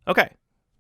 Okay,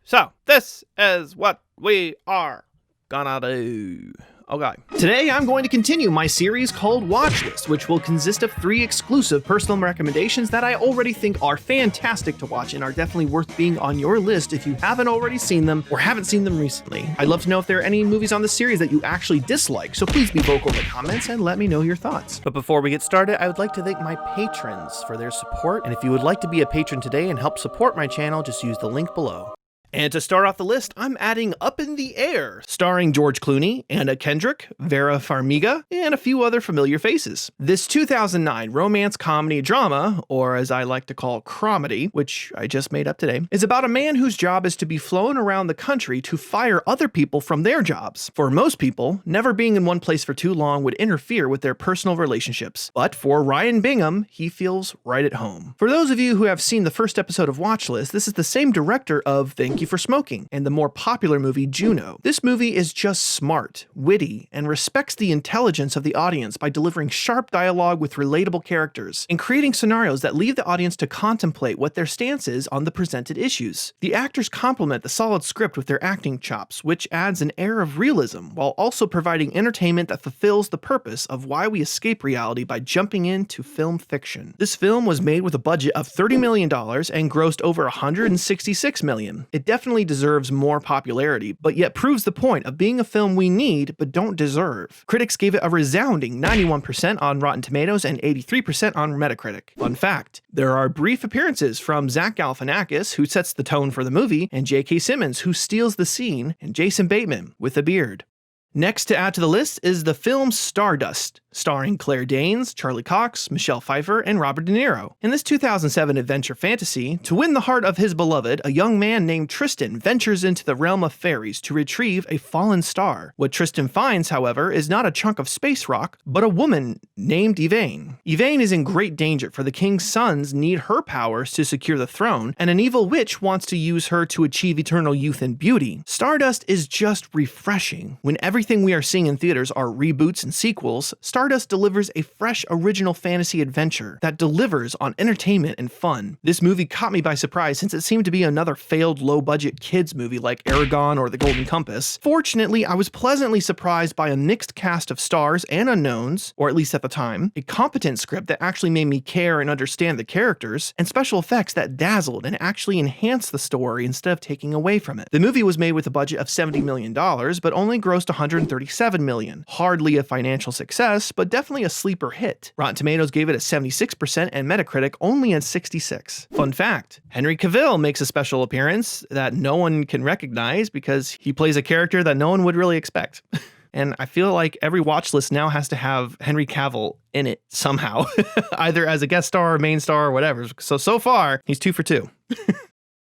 so this is what we are gonna do. Okay. Today I'm going to continue my series called Watchlist, which will consist of 3 exclusive personal recommendations that I already think are fantastic to watch and are definitely worth being on your list if you haven't already seen them or haven't seen them recently. I'd love to know if there are any movies on the series that you actually dislike, so please be vocal in the comments and let me know your thoughts. But before we get started, I would like to thank my patrons for their support, and if you would like to be a patron today and help support my channel, just use the link below. And to start off the list, I'm adding Up in the Air, starring George Clooney, Anna Kendrick, Vera Farmiga, and a few other familiar faces. This 2009 romance comedy drama, or as I like to call cromedy, which I just made up today, is about a man whose job is to be flown around the country to fire other people from their jobs. For most people, never being in one place for too long would interfere with their personal relationships. But for Ryan Bingham, he feels right at home. For those of you who have seen the first episode of Watchlist, this is the same director of Thank You for Smoking and the more popular movie Juno. This movie is just smart, witty, and respects the intelligence of the audience by delivering sharp dialogue with relatable characters and creating scenarios that leave the audience to contemplate what their stance is on the presented issues. The actors complement the solid script with their acting chops, which adds an air of realism while also providing entertainment that fulfills the purpose of why we escape reality by jumping into film fiction. This film was made with a budget of $30 million and grossed over $166 million. It definitely deserves more popularity, but yet proves the point of being a film we need but don't deserve. Critics gave it a resounding 91% on Rotten Tomatoes and 83% on Metacritic. Fun fact, there are brief appearances from Zach Galifianakis, who sets the tone for the movie, and J.K. Simmons, who steals the scene, and Jason Bateman with a beard. Next to add to the list is the film Stardust, starring Claire Danes, Charlie Cox, Michelle Pfeiffer, and Robert De Niro. In this 2007 adventure fantasy, to win the heart of his beloved, a young man named Tristan ventures into the realm of fairies to retrieve a fallen star. What Tristan finds, however, is not a chunk of space rock, but a woman named Yvain. Yvain is in great danger, for the king's sons need her powers to secure the throne, and an evil witch wants to use her to achieve eternal youth and beauty. Stardust is just refreshing. When everything we are seeing in theaters are reboots and sequels, Stardust delivers a fresh original fantasy adventure that delivers on entertainment and fun. This movie caught me by surprise since it seemed to be another failed low-budget kids movie like Aragon or The Golden Compass. Fortunately, I was pleasantly surprised by a mixed cast of stars and unknowns, or at least at the time, a competent script that actually made me care and understand the characters, and special effects that dazzled and actually enhanced the story instead of taking away from it. The movie was made with a budget of $70 million, but only grossed $137 million. Hardly a financial success, but definitely a sleeper hit. Rotten Tomatoes gave it a 76% and Metacritic only at 66. Fun fact, Henry Cavill makes a special appearance that no one can recognize because he plays a character that no one would really expect. And I feel like every watch list now has to have Henry Cavill in it somehow, either as a guest star or main star or whatever. So far, he's 2 for 2.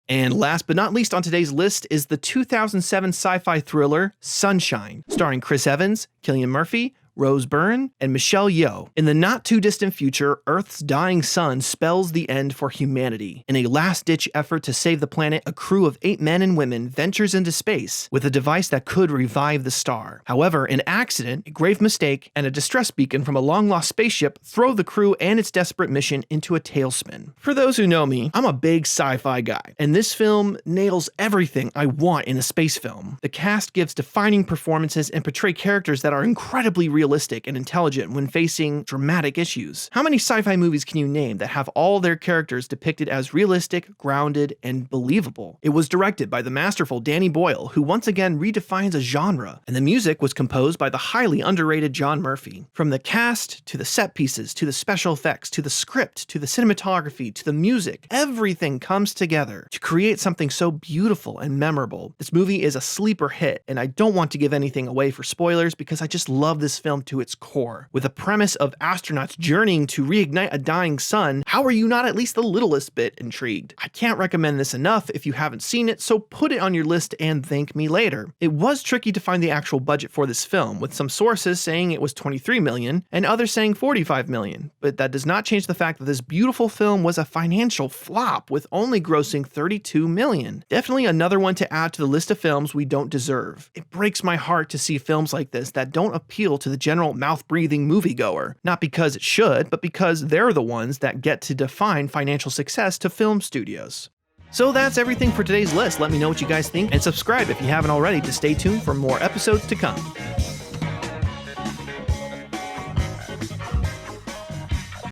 And last but not least on today's list is the 2007 sci-fi thriller Sunshine, starring Chris Evans, Cillian Murphy, Rose Byrne, and Michelle Yeoh. In the not-too-distant future, Earth's dying sun spells the end for humanity. In a last-ditch effort to save the planet, a crew of 8 men and women ventures into space with a device that could revive the star. However, an accident, a grave mistake, and a distress beacon from a long-lost spaceship throw the crew and its desperate mission into a tailspin. For those who know me, I'm a big sci-fi guy, and this film nails everything I want in a space film. The cast gives defining performances and portray characters that are incredibly realistic and intelligent when facing dramatic issues. How many sci-fi movies can you name that have all their characters depicted as realistic, grounded, and believable? It was directed by the masterful Danny Boyle, who once again redefines a genre, and the music was composed by the highly underrated John Murphy. From the cast, to the set pieces, to the special effects, to the script, to the cinematography, to the music, everything comes together to create something so beautiful and memorable. This movie is a sleeper hit, and I don't want to give anything away for spoilers because I just love this film to its core. With a premise of astronauts journeying to reignite a dying sun, how are you not at least the littlest bit intrigued? I can't recommend this enough if you haven't seen it, so put it on your list and thank me later. It was tricky to find the actual budget for this film, with some sources saying it was $23 million and others saying $45 million, but that does not change the fact that this beautiful film was a financial flop with only grossing $32 million. Definitely another one to add to the list of films we don't deserve. It breaks my heart to see films like this that don't appeal to the general mouth-breathing moviegoer, not because it should, but because they're the ones that get to define financial success to film studios. So that's everything for today's list. Let me know what you guys think and subscribe if you haven't already to stay tuned for more episodes to come.